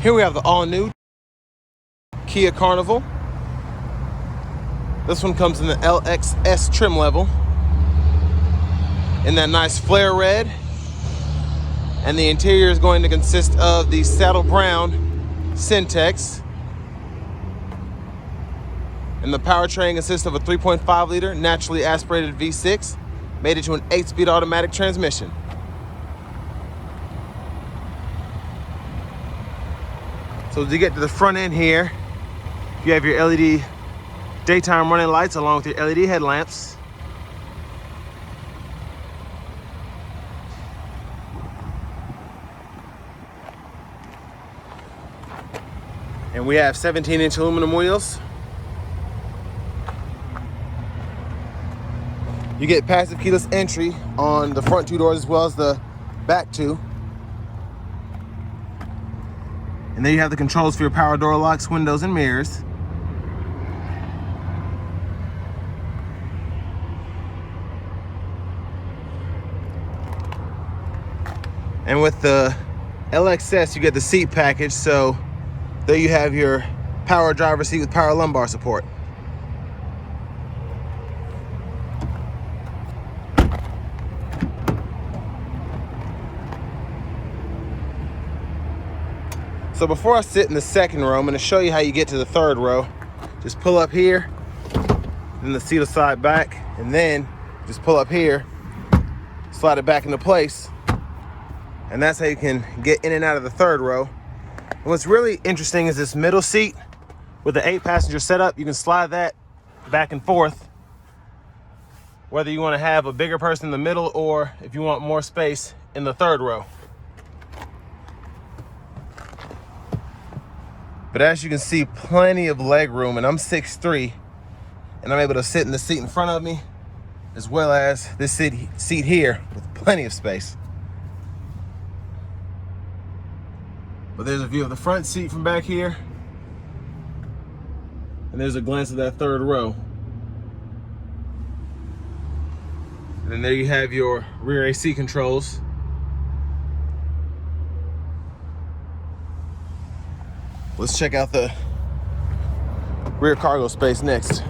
Here we have the all-new Kia Carnival. This one comes in the LXS trim level in that nice flare red. And the interior is going to consist of the saddle brown Syntex. And the powertrain consists of a 3.5 liter naturally aspirated V6 made into an 8-speed automatic transmission. So as you get to the front end here, you have your LED daytime running lights along with your LED headlamps. And we have 17-inch aluminum wheels. You get passive keyless entry on the front two doors as well as the back two. And then you have the controls for your power door locks, windows, and mirrors. And with the LXS, you get the seat package. So there you have your power driver seat with power lumbar support. So before I sit in the second row, I'm going to show you how you get to the third row. Just pull up here, then the seat will slide back, and then just pull up here, slide it back into place, and that's how you can get in and out of the third row. And what's really interesting is this middle seat with the 8-passenger setup. You can slide that back and forth, whether you want to have a bigger person in the middle or if you want more space in the third row. But as you can see, plenty of leg room, and I'm 6'3", and I'm able to sit in the seat in front of me, as well as this seat here with plenty of space. But there's a view of the front seat from back here, and there's a glance of that third row. And then there you have your rear AC controls. Let's check out the rear cargo space next.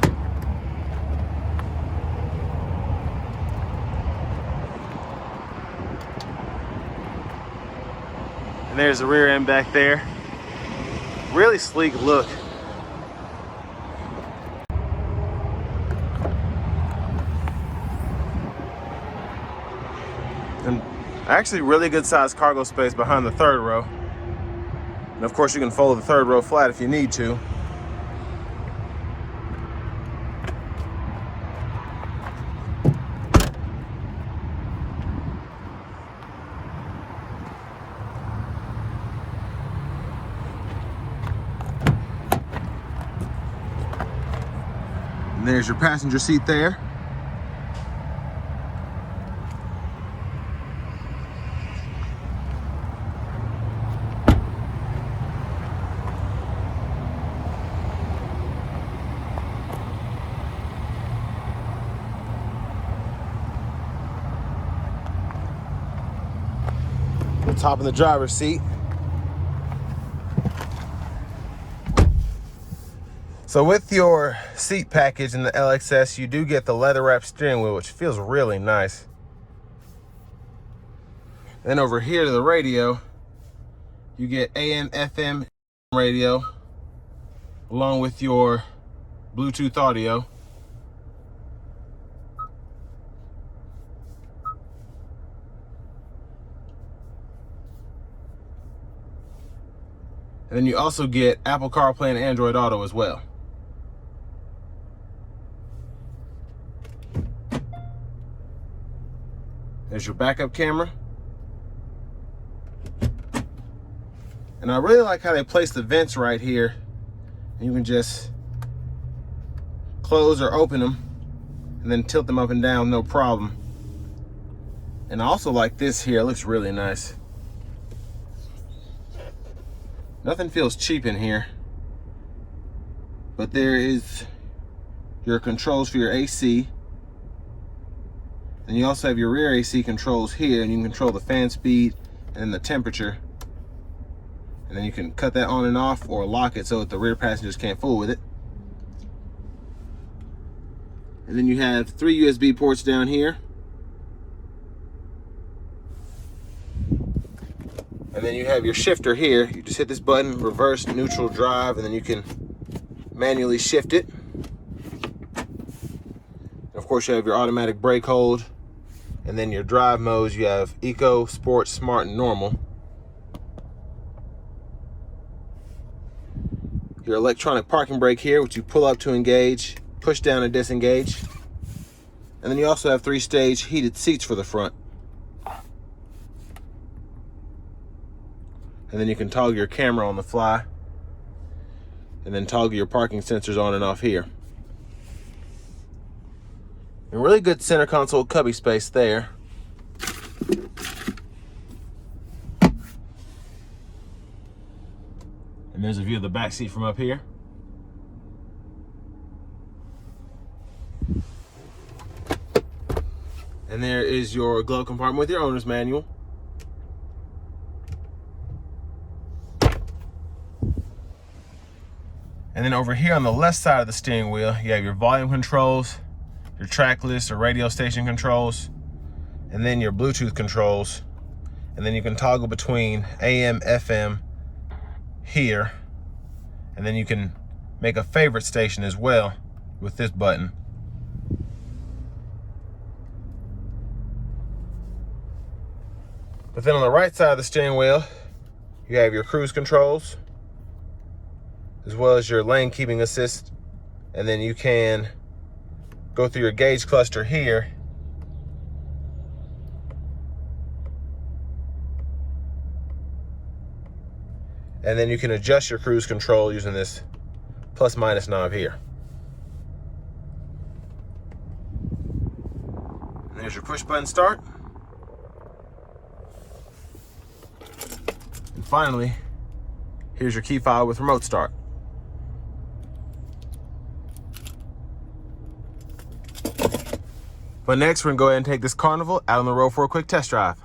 And there's the rear end back there. Really sleek look. And actually really good sized cargo space behind the third row. And of course you can fold the third row flat if you need to. And there's your passenger seat there. Top in the driver's seat. So with your seat package in the LXS, you do get the leather wrapped steering wheel, which feels really nice. Then over here to the radio, you get AM, FM radio, along with your Bluetooth audio. And then you also get Apple CarPlay and Android Auto as well. There's your backup camera. And I really like how they place the vents right here. You can just close or open them and then tilt them up and down, no problem. And I also like this here, it looks really nice. Nothing feels cheap in here, but there is your controls for your AC. And you also have your rear AC controls here, and you can control the fan speed and the temperature. And then you can cut that on and off or lock it so that the rear passengers can't fool with it. And then you have 3 USB ports down here. And then you have your shifter here. You just hit this button, reverse, neutral, drive, and then you can manually shift it. And of course, you have your automatic brake hold. And then your drive modes, you have Eco, Sport, Smart, and Normal. Your electronic parking brake here, which you pull up to engage, push down to disengage. And then you also have 3-stage heated seats for the front. And then you can toggle your camera on the fly. And then toggle your parking sensors on and off here. And really good center console cubby space there. And there's a view of the back seat from up here. And there is your glove compartment with your owner's manual. And then over here on the left side of the steering wheel, you have your volume controls, your track list or radio station controls, and then your Bluetooth controls. And then you can toggle between AM, FM here. And then you can make a favorite station as well with this button. But then on the right side of the steering wheel, you have your cruise controls, as well as your lane keeping assist. And then you can go through your gauge cluster here. And then you can adjust your cruise control using this plus minus knob here. And there's your push button start. And finally, here's your key fob with remote start. But next, we're gonna go ahead and take this Carnival out on the road for a quick test drive.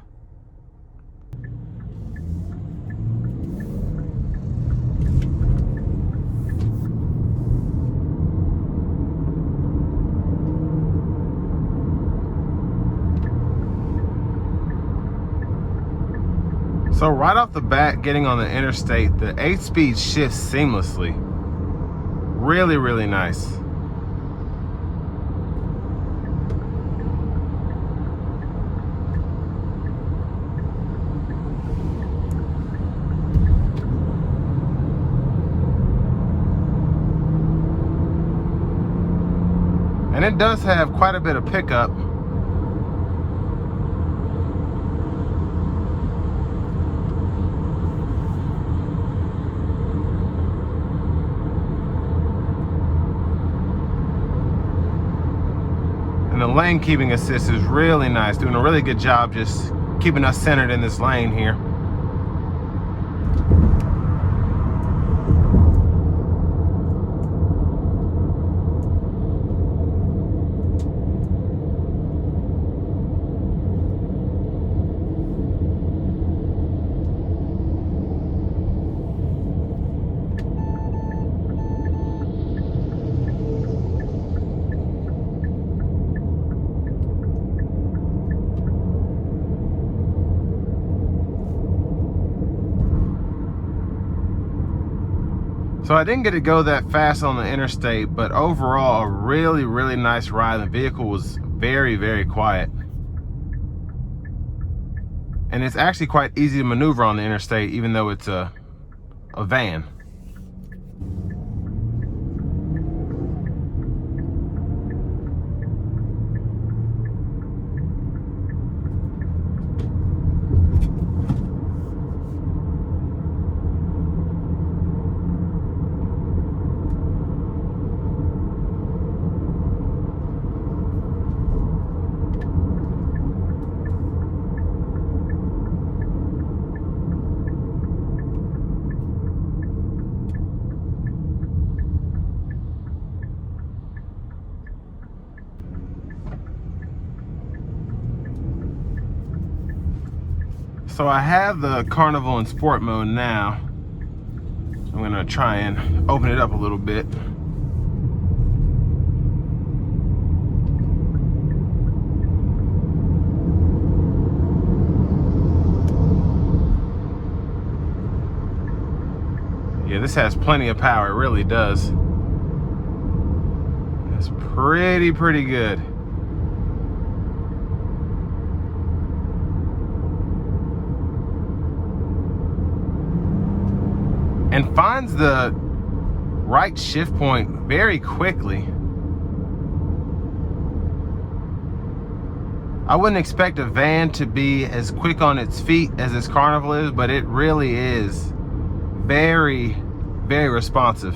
So right off the bat, getting on the interstate, the 8-speed shifts seamlessly. Really, really nice. And it does have quite a bit of pickup. And the lane keeping assist is really nice, doing a really good job just keeping us centered in this lane here. So I didn't get to go that fast on the interstate, but overall a really, really nice ride. The vehicle was very, very quiet. And it's actually quite easy to maneuver on the interstate, even though it's a van. So I have the Carnival in sport mode now, I'm gonna try and open it up a little bit. Yeah, this has plenty of power, it really does. It's pretty good. And finds the right shift point very quickly. I wouldn't expect a van to be as quick on its feet as this Carnival is, but it really is very responsive.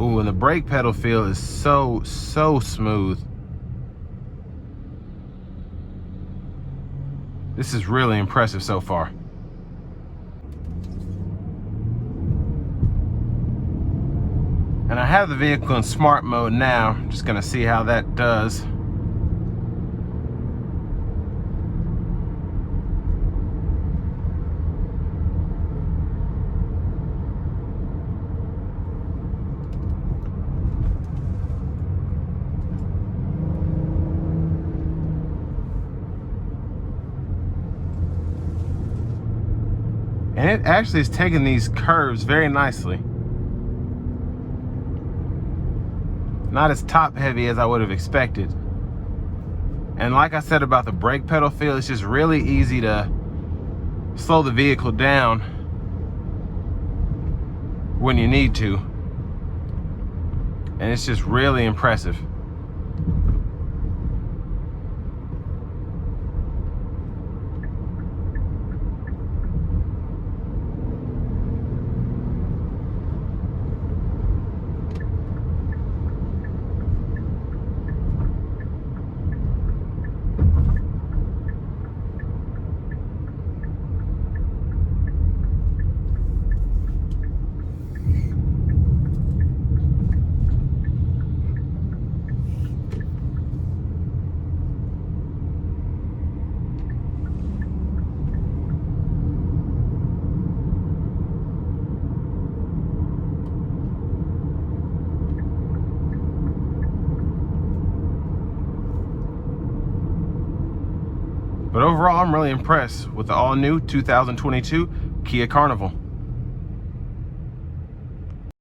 Ooh, and the brake pedal feel is so smooth. This is really impressive so far. And I have the vehicle in smart mode now. I'm just gonna see how that does. And it actually is taking these curves very nicely. Not as top heavy as I would have expected. And like I said about the brake pedal feel, it's just really easy to slow the vehicle down when you need to. And it's just really impressive. But overall, I'm really impressed with the all-new 2022 Kia Carnival.